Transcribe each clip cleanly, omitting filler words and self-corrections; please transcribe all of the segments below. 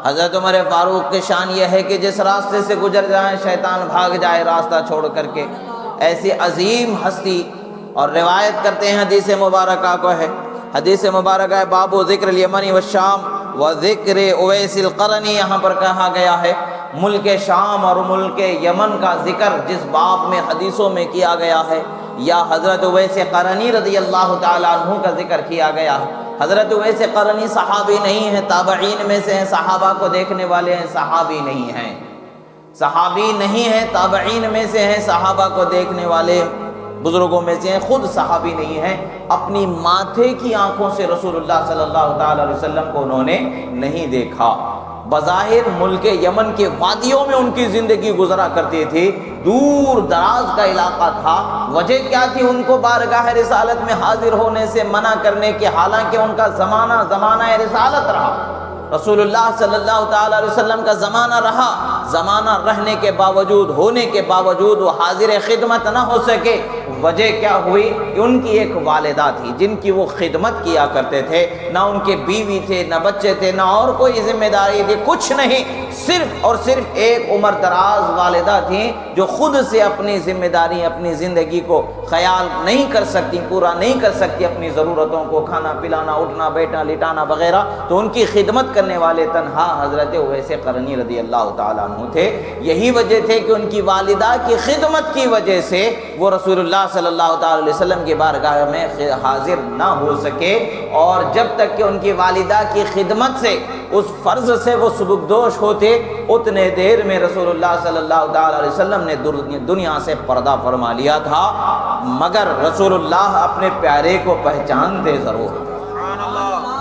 حضرت عمر فاروق کی شان یہ ہے کہ جس راستے سے گزر جائیں شیطان بھاگ جائے راستہ چھوڑ کر کے، ایسی عظیم ہستی۔ اور روایت کرتے ہیں حدیث مبارکہ کو ہے، حدیث مبارکہ ہے باب ذکر الیمن والشام و ذکر اویس القرنی، یہاں پر کہا گیا ہے ملک شام اور ملک یمن کا ذکر جس باب میں حدیثوں میں کیا گیا ہے، یا حضرت اویس قرنی رضی اللہ تعالیٰ عنہ کا ذکر کیا گیا ہے۔ حضرت اویس قرنی صحابی نہیں ہیں، تابعین میں سے ہیں، صحابہ کو دیکھنے والے ہیں، صحابی نہیں ہیں، صحابی نہیں ہیں، تابعین میں سے ہیں، صحابہ کو دیکھنے والے بزرگوں میں سے ہیں، خود صحابی نہیں ہیں۔ اپنی ماتھے کی آنکھوں سے رسول اللہ صلی اللہ تعالی علیہ وسلم کو انہوں نے نہیں دیکھا۔ بظاہر ملک یمن کے وادیوں میں ان کی زندگی گزرا کرتی تھی، دور دراز کا علاقہ تھا۔ وجہ کیا تھی ان کو بارگاہ رسالت میں حاضر ہونے سے منع کرنے کے؟ حالانکہ ان کا زمانہ رسالت رہا، رسول اللہ صلی اللہ تعالی علیہ وسلم کا زمانہ رہا، زمانہ رہنے کے باوجود، ہونے کے باوجود وہ حاضر خدمت نہ ہو سکے۔ وجہ کیا ہوئی کہ ان کی ایک والدہ تھی جن کی وہ خدمت کیا کرتے تھے، نہ ان کے بیوی تھے، نہ بچے تھے، نہ اور کوئی ذمہ داری تھی، کچھ نہیں، صرف اور صرف ایک عمر دراز والدہ تھیں جو خود سے اپنی ذمہ داری، اپنی زندگی کو خیال نہیں کر سکتی، پورا نہیں کر سکتی، اپنی ضرورتوں کو، کھانا پلانا، اٹھنا بیٹھنا لٹانا وغیرہ، تو ان کی خدمت کرنے والے تنہا حضرت اویس قرنی رضی اللہ تعالیٰ عنہ تھے۔ یہی وجہ تھے کہ ان کی والدہ کی خدمت کی وجہ سے وہ رسول اللہ صلی اللہ تعالی علیہ وسلم کی بارگاہ میں حاضر نہ ہو سکے، اور جب تک کہ ان کی والدہ کی خدمت سے، اس فرض سے وہ سبکدوش ہوتے، اتنے دیر میں رسول اللہ صلی اللہ تعالی علیہ وسلم نے دنیا سے پردہ فرما لیا تھا۔ مگر رسول اللہ اپنے پیارے کو پہچانتے ضرور،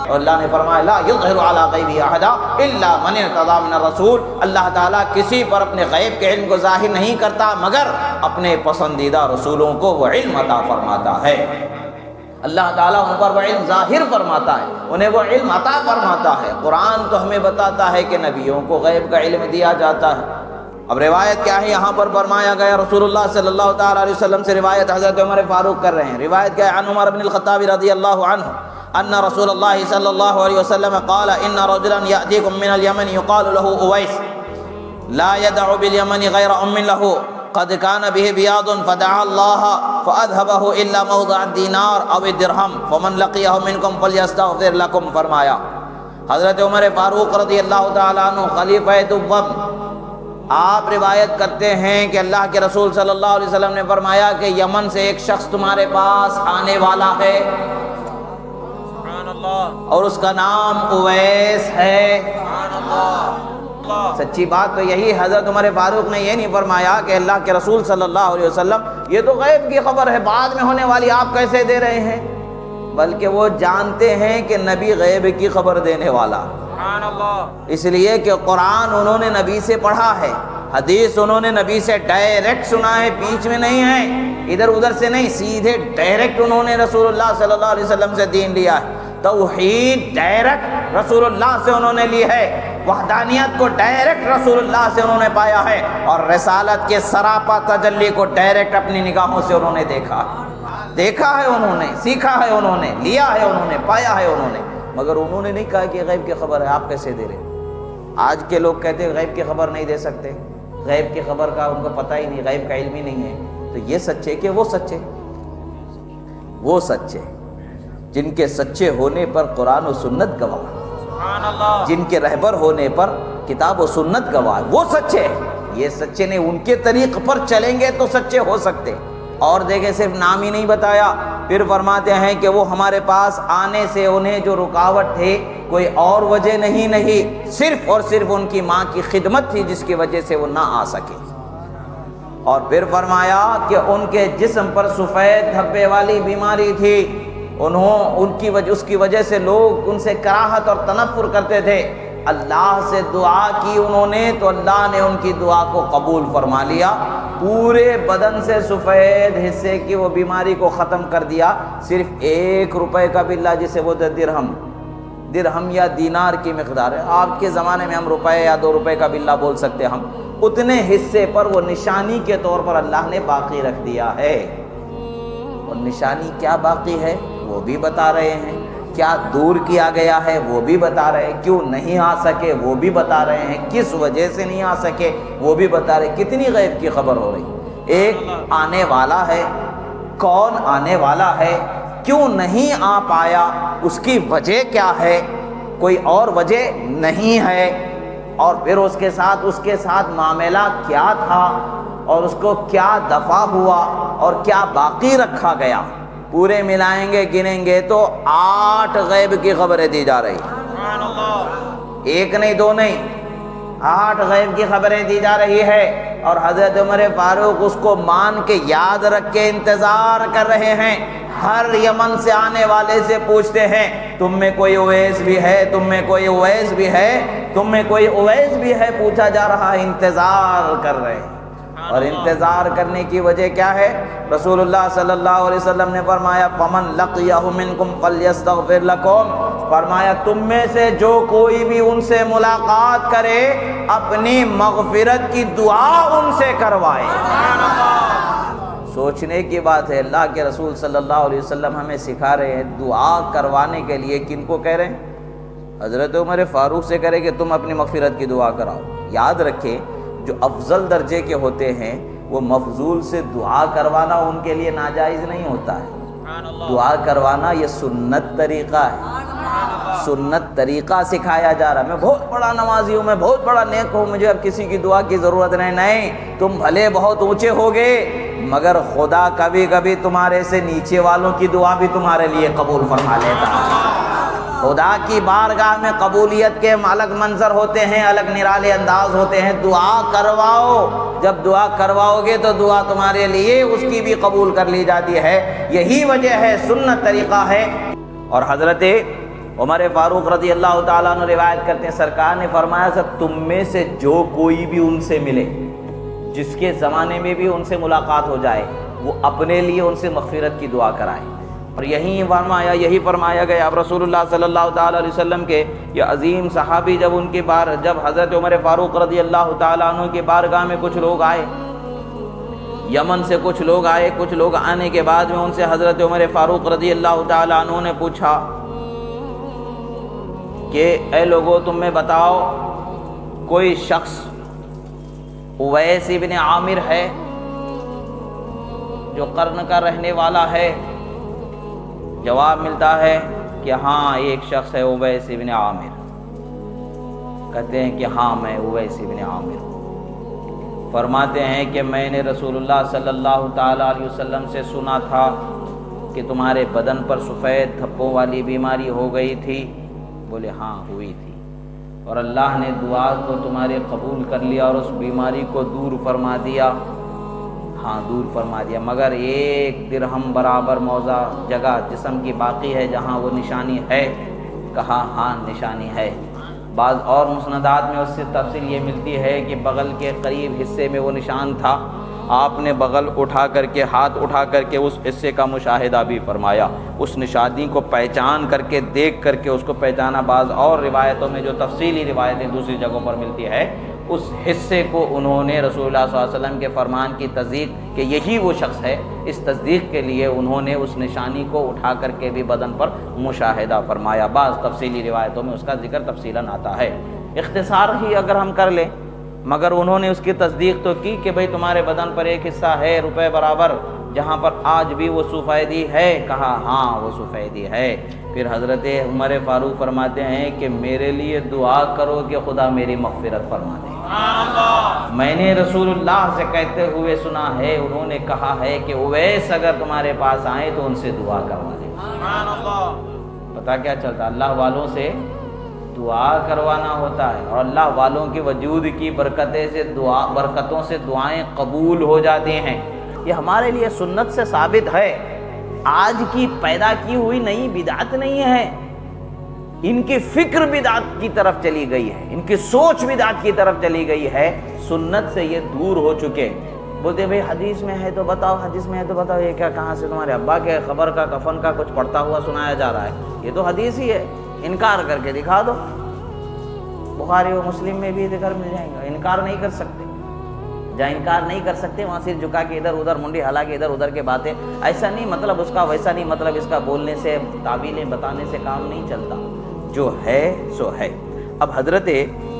اور اللہ نے فرمایا لا یظہر علی غیبہ احدا الا من ارتضی من الرسول، اللہ تعالیٰ کسی پر اپنے غیب کے علم کو ظاہر نہیں کرتا مگر اپنے پسندیدہ رسولوں کو وہ علم عطا فرماتا ہے۔ اللہ تعالیٰ ان پر وہ علم ظاہر فرماتا ہے، انہیں وہ علم عطا فرماتا ہے۔ قرآن تو ہمیں بتاتا ہے کہ نبیوں کو غیب کا علم دیا جاتا ہے۔ اب روایت کیا ہے یہاں پر فرمایا گیا، رسول اللہ صلی اللہ تعالی علیہ وسلم سے روایت حضرت عمر فاروق کر رہے ہیں۔ روایت کیا ہے، عن عمر بن الخطاب رضی اللہ عنہ ان رسول اللہ صلی اللہ علیہ وسلم قال ان رجلا یأتیکم من الیمن یقال له اویس لا يدع بالیمن غیر ام له قد كان به بیاض فدعا الله فاذهبه الا موضع الدینار او الدرہم فمن لقیہ منکم فلیستغفر لکم، فرمایا حضرت عمر فاروق رضی اللہ تعالیٰ عنہ خلیفہ دوم، آپ روایت کرتے ہیں کہ اللہ کے رسول صلی اللہ علیہ وسلم نے فرمایا کہ یمن سے ایک شخص تمہارے پاس آنے والا ہے اور اس کا نام اویس ہے۔ سچی بات تو یہی، حضرت عمر فاروق نے یہ نہیں فرمایا کہ اللہ کے رسول صلی اللہ علیہ وسلم یہ تو غیب کی خبر ہے، بعد میں ہونے والی، آپ کیسے دے رہے ہیں، بلکہ وہ جانتے ہیں کہ نبی غیب کی خبر دینے والا، اس لیے کہ قرآن انہوں نے نبی سے پڑھا ہے، حدیث انہوں نے نبی سے ڈائریکٹ سنا ہے، بیچ میں نہیں ہے، ادھر ادھر سے نہیں، سیدھے ڈائریکٹ انہوں نے رسول اللہ صلی اللہ علیہ وسلم سے دین لیا ہے۔ توحید ڈائریکٹ رسول اللہ سے انہوں نے لی ہے، وحدانیت کو ڈائریکٹ رسول اللہ سے انہوں نے پایا ہے، اور رسالت کے سراپا تجلی کو ڈائریکٹ اپنی نگاہوں سے انہوں نے دیکھا ہے، انہوں نے سیکھا ہے، انہوں نے لیا ہے، انہوں نے پایا ہے، انہوں نے، مگر انہوں نے نہیں کہا کہ غیب کی خبر ہے، آپ کیسے دے رہے؟ آج کے لوگ کہتے ہیں غیب کی خبر نہیں دے سکتے، غیب کی خبر کا ان کو پتہ ہی نہیں، غیب کا علم ہی نہیں ہے۔ تو یہ سچے کہ وہ سچے جن کے سچے ہونے پر قرآن و سنت گواہ، جن کے رہبر ہونے پر کتاب و سنت گواہ، وہ سچے ہیں۔ یہ سچے نہیں، ان کے طریق پر چلیں گے تو سچے ہو سکتے۔ اور دیکھیں صرف نام ہی نہیں بتایا، پھر فرماتے ہیں کہ وہ ہمارے پاس آنے سے انہیں جو رکاوٹ تھی کوئی اور وجہ نہیں، صرف اور صرف ان کی ماں کی خدمت تھی جس کی وجہ سے وہ نہ آ سکے۔ اور پھر فرمایا کہ ان کے جسم پر سفید دھبے والی بیماری تھی، اس کی وجہ سے لوگ ان سے کراہت اور تنفر کرتے تھے۔ اللہ سے دعا کی انہوں نے تو اللہ نے ان کی دعا کو قبول فرما لیا، پورے بدن سے سفید حصے کی وہ بیماری کو ختم کر دیا۔ صرف 1 روپے کا بلہ، جسے وہ درہم یا دینار کی مقدار ہے، آپ کے زمانے میں ہم روپے یا 2 روپے کا بلہ بول سکتے، ہم اتنے حصے پر وہ نشانی کے طور پر اللہ نے باقی رکھ دیا ہے۔ اور نشانی کیا باقی ہے وہ بھی بتا رہے ہیں کیا دور کیا گیا ہے وہ بھی بتا رہے ہیں، کیوں نہیں آ سکے وہ بھی بتا رہے ہیں، کس وجہ سے نہیں آ سکے وہ بھی بتا رہے ہیں۔ کتنی غیب کی خبر ہو رہی، ایک آنے والا ہے، کون آنے والا ہے، کیوں نہیں آ پایا، اس کی وجہ کیا ہے، کوئی اور وجہ نہیں ہے، اور پھر اس کے ساتھ معاملہ کیا تھا اور اس کو کیا دفع ہوا اور کیا باقی رکھا گیا، پورے ملائیں گے گنیں گے تو 8 غیب کی خبریں دی جا رہی، ایک نہیں دو نہیں، 8 غیب کی خبریں دی جا رہی ہے، اور حضرت عمر فاروق اس کو مان کے یاد رکھ کے انتظار کر رہے ہیں۔ ہر یمن سے آنے والے سے پوچھتے ہیں تم میں کوئی اویس بھی ہے، تم میں کوئی اویس بھی ہے، تم میں کوئی اویس بھی ہے، پوچھا جا رہا ہے، انتظار کر رہے ہیں۔ اور انتظار کرنے کی وجہ کیا ہے؟ رسول اللہ صلی اللہ علیہ وسلم نے فرمایا فَمَن لَقِيَهُ مِنْكُمْ فَلْيَسْتَغْفِرْ لَكُمْ، فرمایا تم میں سے جو کوئی بھی ان سے ملاقات کرے اپنی مغفرت کی دعا ان سے کروائے۔ سوچنے کی بات ہے، اللہ کے رسول صلی اللہ علیہ وسلم ہمیں سکھا رہے ہیں دعا کروانے کے لیے کن کو کہہ رہے ہیں؟ حضرت عمر فاروق سے کرے کہ تم اپنی مغفرت کی دعا کراؤ۔ یاد رکھیں جو افضل درجے کے ہوتے ہیں وہ مفضول سے دعا کروانا ان کے لیے ناجائز نہیں ہوتا ہے، دعا کروانا یہ سنت طریقہ ہے، سنت طریقہ سکھایا جا رہا ہے۔ میں بہت بڑا نمازی ہوں، میں بہت بڑا نیک ہوں، مجھے اب کسی کی دعا کی ضرورت نہیں، تم بھلے بہت اونچے ہوگے مگر خدا کبھی کبھی تمہارے سے نیچے والوں کی دعا بھی تمہارے لیے قبول فرما لیتا ہے۔ خدا کی بارگاہ میں قبولیت کے الگ منظر ہوتے ہیں، الگ نرالے انداز ہوتے ہیں۔ دعا کرواؤ، جب دعا کرواؤ گے تو دعا تمہارے لیے اس کی بھی قبول کر لی جاتی ہے، یہی وجہ ہے، سنت طریقہ ہے۔ اور حضرت عمر فاروق رضی اللہ تعالیٰ عنہ روایت کرتے ہیں سرکار نے فرمایا سب تم میں سے جو کوئی بھی ان سے ملے، جس کے زمانے میں بھی ان سے ملاقات ہو جائے، وہ اپنے لیے ان سے مغفرت کی دعا کرائے۔ اور یہی فرمایا گیا اب رسول اللہ صلی اللہ تعالیٰ علیہ وسلم کے یہ عظیم صحابی جب حضرت عمر فاروق رضی اللہ تعالیٰ عنہ کی بارگاہ میں کچھ لوگ آئے، یمن سے کچھ لوگ آئے، کچھ لوگ آنے کے بعد میں ان سے حضرت عمر فاروق رضی اللہ تعالیٰ عنہ نے پوچھا کہ اے لوگو تم میں بتاؤ کوئی شخص اویس ابن عامر ہے جو قرن کا رہنے والا ہے؟ جواب ملتا ہے کہ ہاں ایک شخص ہے اویس ابن عامر، کہتے ہیں کہ ہاں میں اویس ابن عامر ہوں۔ فرماتے ہیں کہ میں نے رسول اللہ صلی اللہ تعالیٰ علیہ وسلم سے سنا تھا کہ تمہارے بدن پر سفید دھبوں والی بیماری ہو گئی تھی۔ بولے ہاں ہوئی تھی، اور اللہ نے دعا کو تمہارے قبول کر لیا اور اس بیماری کو دور فرما دیا۔ ہاں دور فرما دیا، مگر 1 درہم برابر موضع جگہ جسم کی باقی ہے جہاں وہ نشانی ہے؟ کہا ہاں نشانی ہے۔ بعض اور مسندات میں اس سے تفصیل یہ ملتی ہے کہ بغل کے قریب حصے میں وہ نشان تھا، آپ نے بغل اٹھا کر کے ہاتھ اٹھا کر کے اس حصے کا مشاہدہ بھی فرمایا، اس نشانی کو پہچان کر کے دیکھ کر کے اس کو پہچانا۔ بعض اور روایتوں میں جو تفصیلی روایتیں دوسری جگہوں پر ملتی ہے اس حصے کو انہوں نے رسول اللہ صلی اللہ علیہ وسلم کے فرمان کی تصدیق کہ یہی وہ شخص ہے، اس تصدیق کے لیے انہوں نے اس نشانی کو اٹھا کر کے بھی بدن پر مشاہدہ فرمایا۔ بعض تفصیلی روایتوں میں اس کا ذکر تفصیلاً آتا ہے، اختصار ہی اگر ہم کر لیں، مگر انہوں نے اس کی تصدیق تو کی کہ بھئی تمہارے بدن پر ایک حصہ ہے روپے برابر جہاں پر آج بھی وہ سفیدی ہے؟ کہا ہاں وہ سفیدی ہے۔ پھر حضرت عمر فاروق فرماتے ہیں کہ میرے لیے دعا کرو کہ خدا میری مغفرت فرما دے۔ میں نے رسول اللہ سے کہتے ہوئے سنا ہے، انہوں نے کہا ہے کہ اویس اگر تمہارے پاس آئیں تو ان سے دعا کروا دے۔ پتہ کیا چلتا، اللہ والوں سے دعا کروانا ہوتا ہے، اور اللہ والوں کے وجود کی برکتوں سے دعائیں قبول ہو جاتی ہیں۔ یہ ہمارے لیے سنت سے ثابت ہے، آج کی پیدا کی ہوئی نئی بدعت نہیں ہے۔ ان کی فکر بدعت کی طرف چلی گئی ہے، ان کی سوچ بدعت کی طرف چلی گئی ہے، سنت سے یہ دور ہو چکے۔ بولتے بھئی حدیث میں ہے تو بتاؤ، حدیث میں ہے تو بتاؤ، یہ کیا کہاں سے تمہارے ابا کے خبر کا کفن کا کچھ پڑھتا ہوا سنایا جا رہا ہے؟ یہ تو حدیث ہی ہے، انکار کر کے دکھا دو، بخاری و مسلم میں بھی ذکر مل جائے گا، انکار نہیں کر سکتے۔ جہاں انکار نہیں کر سکتے وہاں سر جھکا کے ادھر ادھر منڈی ہلا کے ادھر ادھر کے باتیں، ایسا نہیں مطلب اس کا، ویسا نہیں مطلب اس کا، بولنے سے تعویلیں بتانے سے کام نہیں چلتا، جو ہے سو ہے۔ اب حضرت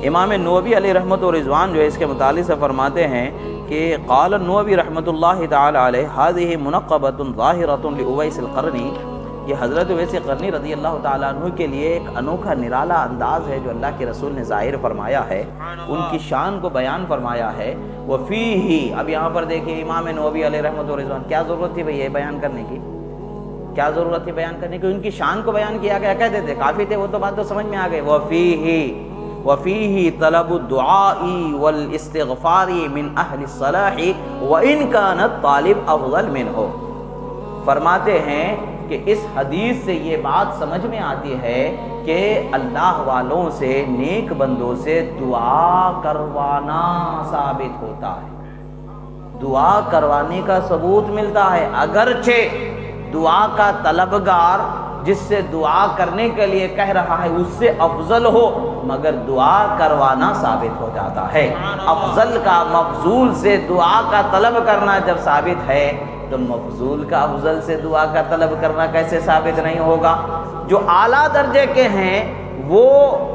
امام نووی علیہ رحمۃ و رضوان جو ہے اس کے متعلق سے فرماتے ہیں کہ قال النووی رحمۃ اللہ تعالی علیہ هذه منقبۃ ظاہرۃ لأویس القرنی، یہ حضرت اویس قرنی رضی اللہ تعالیٰ عنہ کے لیے ایک انوکھا نرالا انداز ہے جو اللہ کے رسول نے ظاہر فرمایا ہے، ان کی شان کو بیان فرمایا ہے۔ وفیہ، اب یہاں پر دیکھیں امام نووی علیہ رحمۃ و رضوان، کیا ضرورت تھی بھئی یہ بیان کرنے کی؟ کیا ضرورت تھی بیان کرنے کی؟ ان کی شان کو بیان کیا گیا، کہتے تھے کافی تھے، وہ تو بات تو سمجھ میں آ گئی۔ وفیہ طلب الدعاء والاستغفار من اہل الصلاح وان کان الطالب افضل منہ، فرماتے ہیں کہ اس حدیث سے یہ بات سمجھ میں آتی ہے کہ اللہ والوں سے، نیک بندوں سے دعا کروانا ثابت ہوتا ہے، دعا کروانے کا ثبوت ملتا ہے، اگرچہ دعا کا طلبگار جس سے دعا کرنے کے لیے کہہ رہا ہے اس سے افضل ہو، مگر دعا کروانا ثابت ہو جاتا ہے۔ افضل کا مفضول سے دعا کا طلب کرنا جب ثابت ہے تو مفضول کا افضل سے دعا کا طلب کرنا کیسے ثابت نہیں ہوگا؟ جو اعلیٰ درجے کے ہیں وہ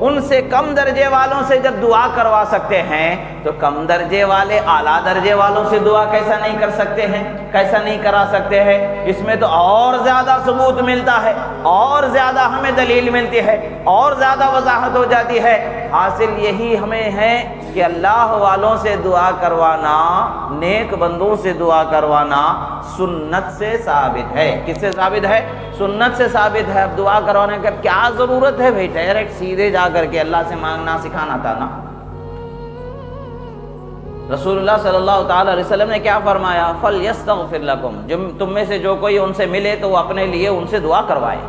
ان سے کم درجے والوں سے جب دعا کروا سکتے ہیں تو کم درجے والے اعلیٰ درجے والوں سے دعا کیسا نہیں کر سکتے ہیں، کیسا نہیں کرا سکتے ہیں؟ اس میں تو اور زیادہ ثبوت ملتا ہے، اور زیادہ ہمیں دلیل ملتی ہے، اور زیادہ وضاحت ہو جاتی ہے۔ حاصل یہی ہمیں ہے کہ اللہ والوں سے دعا کروانا، نیک بندوں سے دعا کروانا سنت سے ثابت ہے۔ کس سے ثابت ہے؟ سنت سے ثابت ہے۔ اب دعا کروانے کا کیا ضرورت ہے بھائی؟ ڈائریکٹ سیدھے جا کر کے اللہ سے مانگنا سکھانا تھا نا۔ رسول اللہ صلی اللہ تعالی علیہ وسلم نے کیا فرمایا؟ فَلْيَسْتَغْفِرْ لَكُمْ، تم میں سے جو کوئی ان سے ملے تو وہ اپنے لیے ان سے دعا کروائے،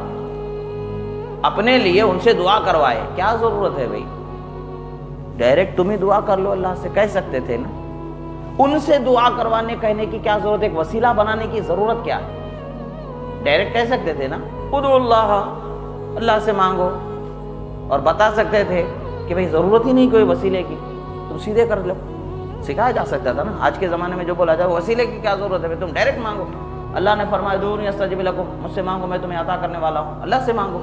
اپنے لیے ان سے دعا کروائے۔ کیا ضرورت ہے بھائی؟ ڈائریکٹ تم ہی دعا کر لو، اللہ سے کہہ سکتے تھے نا۔ ان سے دعا کروانے کہنے کی کیا ضرورت ہے؟ ایک وسیلہ بنانے کی ضرورت کیا ہے؟ ڈائریکٹ کہہ سکتے تھے نا، ادعوا اللہ، اللہ سے مانگو، اور بتا سکتے تھے کہ بھائی ضرورت ہی نہیں کوئی وسیلے کی، تم سیدھے کر لو، سکھایا جا سکتا تھا نا۔ آج کے زمانے میں جو بولا جائے وسیلے کی کیا ضرورت ہے؟ تم ڈائریکٹ مانگو۔ اللہ نے فرمایا ادعونی استجب لکم، مجھ سے مانگو میں تمہیں عطا کرنے والا ہوں۔ اللہ سے مانگو،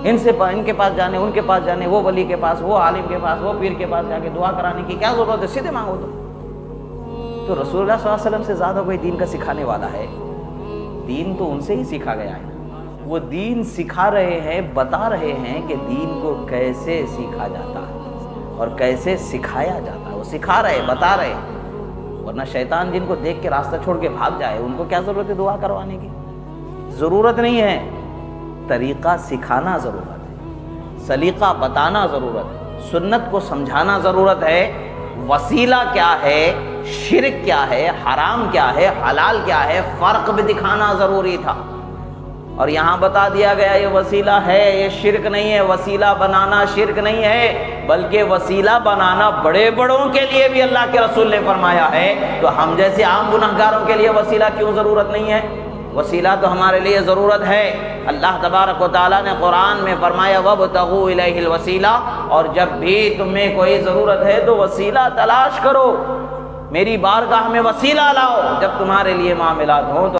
ان کے پاس جانے، ان کے پاس جانے، وہ ولی کے پاس، وہ عالم کے پاس، وہ پیر کے پاس جا کے دعا کرانے کی کیا ضرورت ہے؟ سیدھے مانگو تو رسول اللہ صلی اللہ علیہ وسلم سے زیادہ کوئی دین کا سکھانے والا ہے؟ دین تو ان سے ہی سیکھا گیا ہے، وہ دین سکھا رہے ہیں، بتا رہے ہیں کہ دین کو کیسے سیکھا جاتا ہے اور کیسے سکھایا جاتا ہے، وہ سکھا رہے، بتا رہے۔ ورنہ شیطان جن کو دیکھ کے راستہ چھوڑ کے بھاگ جائے ان کو کیا ضرورت ہے دعا کروانے کی؟ ضرورت نہیں ہے۔ طریقہ سکھانا ضرورت ہے، سلیقہ بتانا ضرورت ہے، سنت کو سمجھانا ضرورت ہے، وسیلہ کیا ہے، شرک کیا ہے، حرام کیا ہے، حلال کیا ہے، فرق بھی دکھانا ضروری تھا۔ اور یہاں بتا دیا گیا یہ وسیلہ ہے، یہ شرک نہیں ہے، وسیلہ بنانا شرک نہیں ہے، بلکہ وسیلہ بنانا بڑے بڑوں کے لیے بھی اللہ کے رسول نے فرمایا ہے، تو ہم جیسے عام گنہگاروں کے لیے وسیلہ کیوں ضرورت نہیں ہے؟ وسیلہ تو ہمارے لیے ضرورت ہے۔ اللہ تبارک و تعالیٰ نے قرآن میں فرمایا وَابْتَغُوا إِلَيْهِ الْوَسِيلَةَ، اور جب بھی تمہیں کوئی ضرورت ہے تو وسیلہ تلاش کرو، میری بارگاہ میں وسیلہ لاؤ۔ جب تمہارے لیے معاملات ہوں تو